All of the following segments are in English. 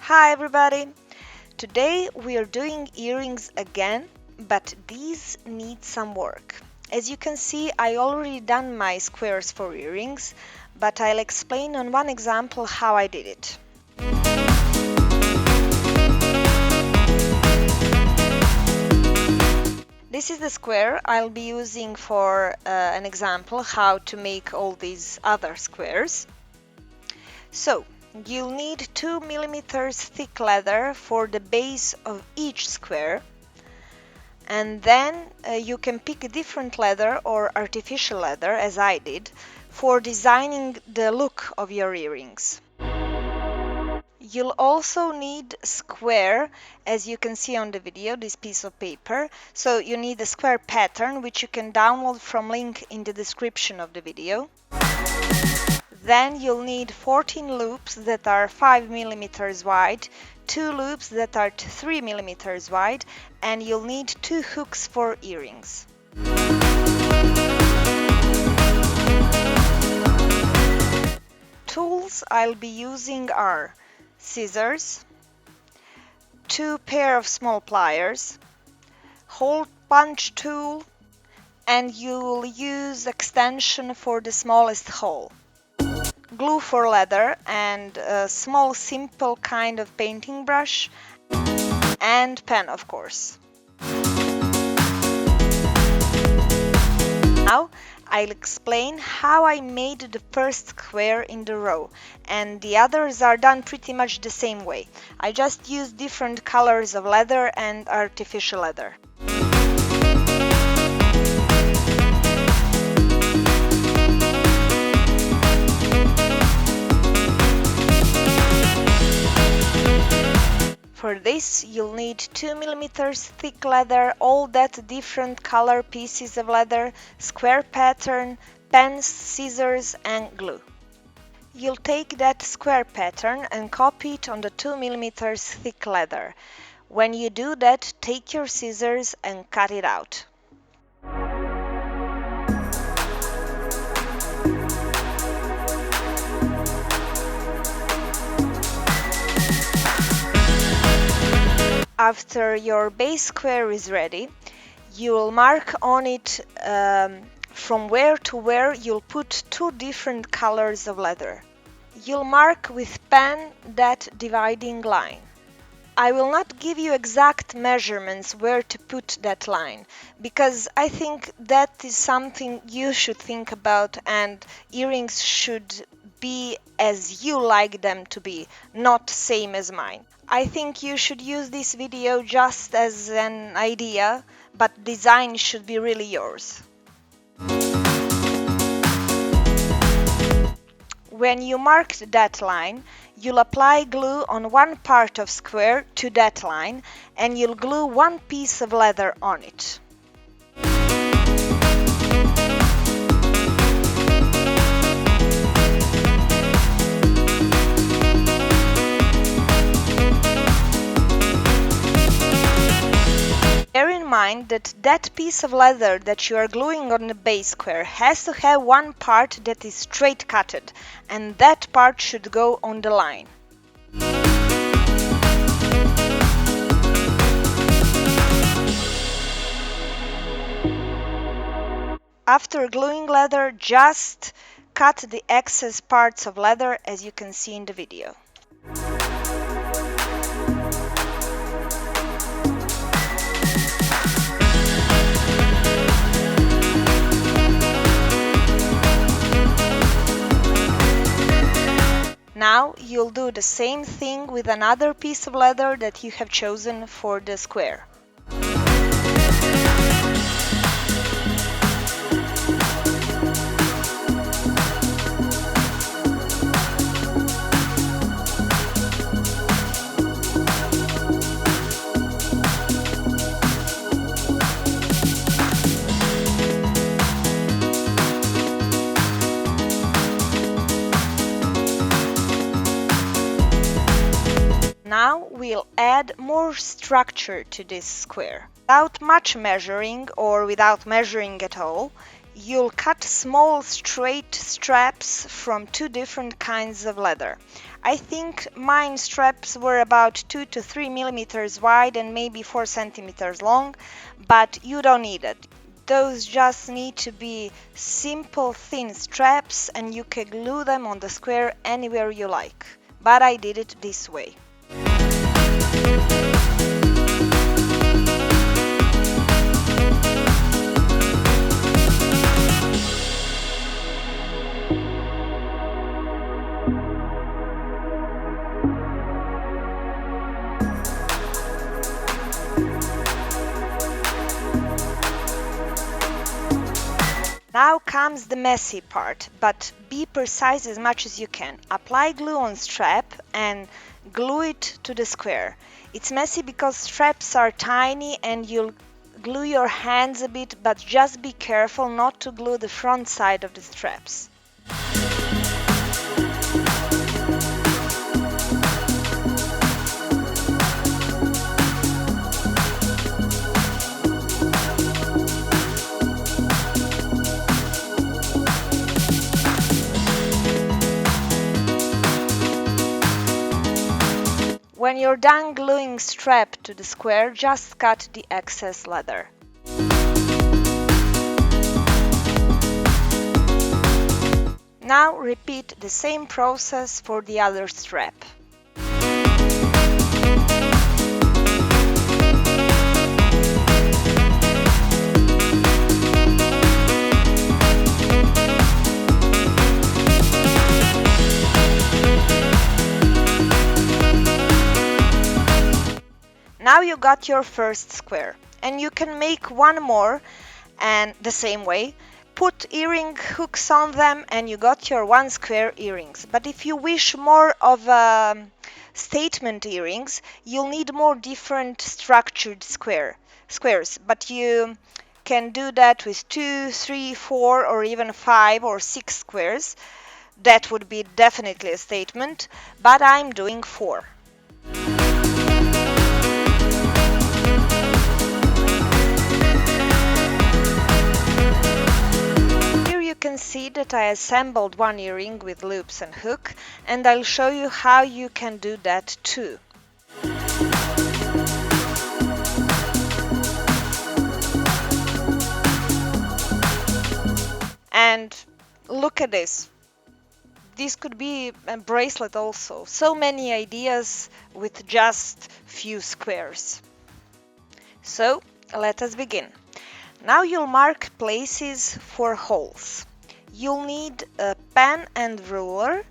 Hi everybody! Today we are doing earrings again, but these need some work. As you can see, I already done my squares for earrings, but I'll explain on one example how I did it. This is the square I'll be using for an example how to make all these other squares. So, you'll need 2 mm thick leather for the base of each square, and then you can pick a different leather or artificial leather, as I did, for designing the look of your earrings. You'll also need square, as you can see on the video, this piece of paper. So you need a square pattern, which you can download from link in the description of the video. Then you'll need 14 loops that are 5 mm wide, 2 loops that are 3 mm wide, and you'll need 2 hooks for earrings. Tools I'll be using are scissors, 2 pair of small pliers, hole punch tool, and you'll use extension for the smallest hole. Glue for leather and a small simple kind of painting brush and pen, of course. Now I'll explain how I made the first square in the row, and the others are done pretty much the same way. I just used different colors of leather and artificial leather. For this, you'll need 2 mm thick leather, all that different color pieces of leather, square pattern, pens, scissors, and glue. You'll take that square pattern and copy it on the 2 mm thick leather. When you do that, take your scissors and cut it out. After your base square is ready, you will mark on it from where to where you'll put 2 different colors of leather. You'll mark with pen that dividing line. I will not give you exact measurements where to put that line, because I think that is something you should think about, and earrings should be as you like them to be, not same as mine. I think you should use this video just as an idea, but design should be really yours. When you marked that line, you'll apply glue on one part of square to that line, and you'll glue one piece of leather on it. Bear in mind that that piece of leather that you are gluing on the base square has to have one part that is straight cutted, and that part should go on the line. After gluing leather, just cut the excess parts of leather, as you can see in the video. Now you'll do the same thing with another piece of leather that you have chosen for the square. Now we'll add more structure to this square. Without much measuring or without measuring at all, you'll cut small straight straps from two different kinds of leather. I think mine straps were about 2 to 3 millimeters wide and maybe 4 centimeters long, but you don't need it. Those just need to be simple thin straps and you can glue them on the square anywhere you like. But I did it this way. Now comes the messy part, but be precise as much as you can. Apply glue on strap and glue it to the square. It's messy because straps are tiny and you'll glue your hands a bit, but just be careful not to glue the front side of the straps. When you're done gluing strap to the square, just cut the excess leather. Now repeat the same process for the other strap. Now you got your first square, and you can make one more and the same way. Put earring hooks on them and you got your one square earrings. But if you wish more of statement earrings, you'll need more different structured squares. But you can do that with 2, 3, 4 or even 5 or 6 squares. That would be definitely a statement, but I'm doing 4. You can see that I assembled one earring with loops and hook, and I'll show you how you can do that too. And look at this. This could be a bracelet also. So many ideas with just few squares. So let us begin. Now you'll mark places for holes. You'll need a pen and ruler,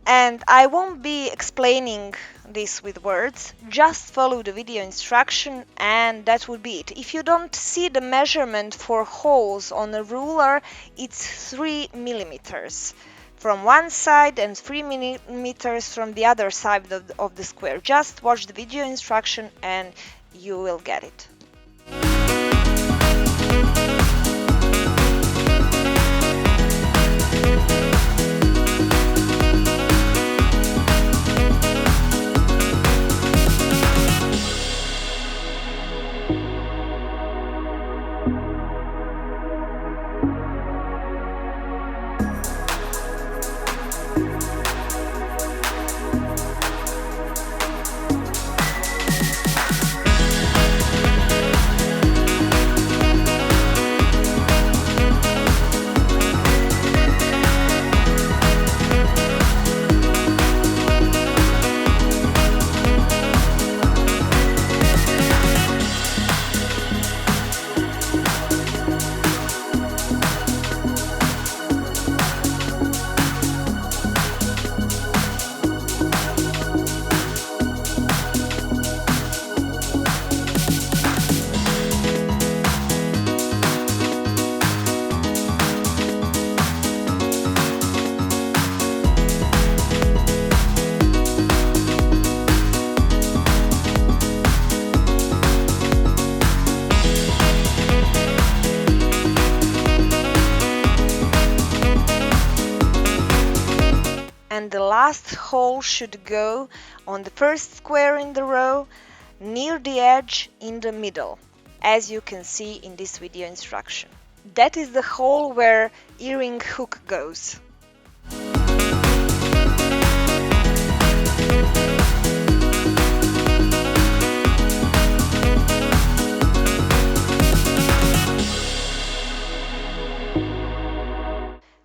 and I won't be explaining this with words, just follow the video instruction and that would be it. If you don't see the measurement for holes on a ruler, it's 3 millimeters from one side and 3 millimeters from the other side of the square. Just watch the video instruction and you will get it. And the last hole should go on the first square in the row, near the edge in the middle, as you can see in this video instruction. That is the hole where earring hook goes.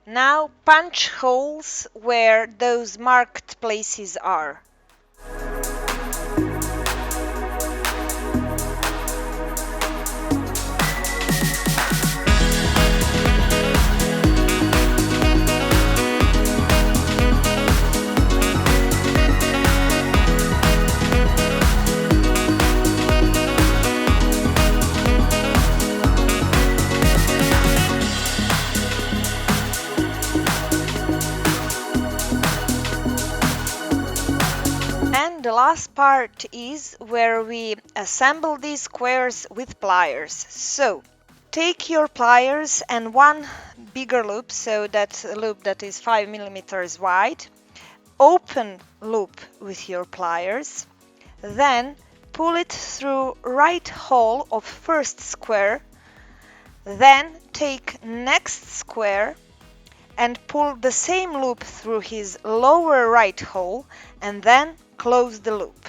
Now punch holes where those marked places are. And the last part is where we assemble these squares with pliers. So take your pliers and one bigger loop, so that's a loop that is 5 millimeters wide. Open loop with your pliers, then pull it through right hole of first square, then take next square and pull the same loop through his lower right hole and then close the loop.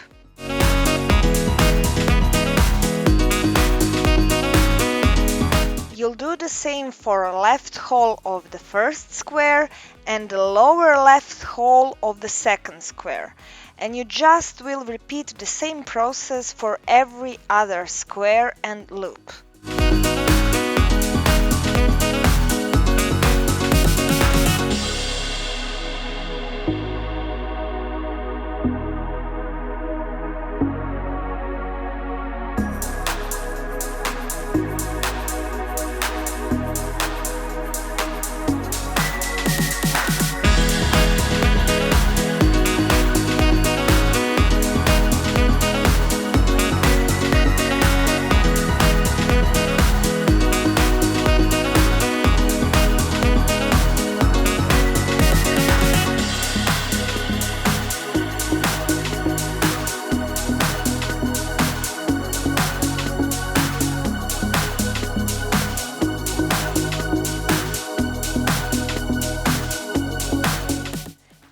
You'll do the same for left hole of the first square and the lower left hole of the second square. And you just will repeat the same process for every other square and loop.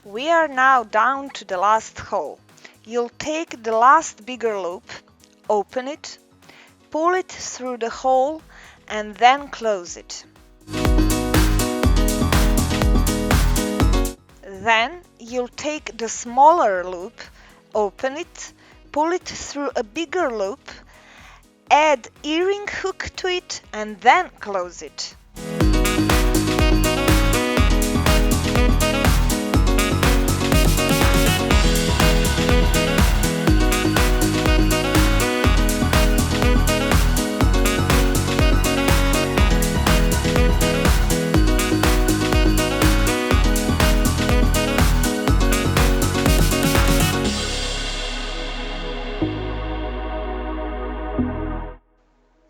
We are now down to the last hole. You'll take the last bigger loop, open it, pull it through the hole and then close it. Then you'll take the smaller loop, open it, pull it through a bigger loop, add earring hook to it and then close it.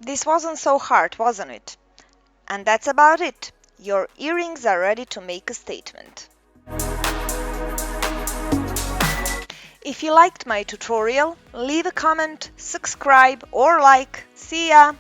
This wasn't so hard, wasn't it? And that's about it. Your earrings are ready to make a statement. If you liked my tutorial, leave a comment, subscribe or like. See ya!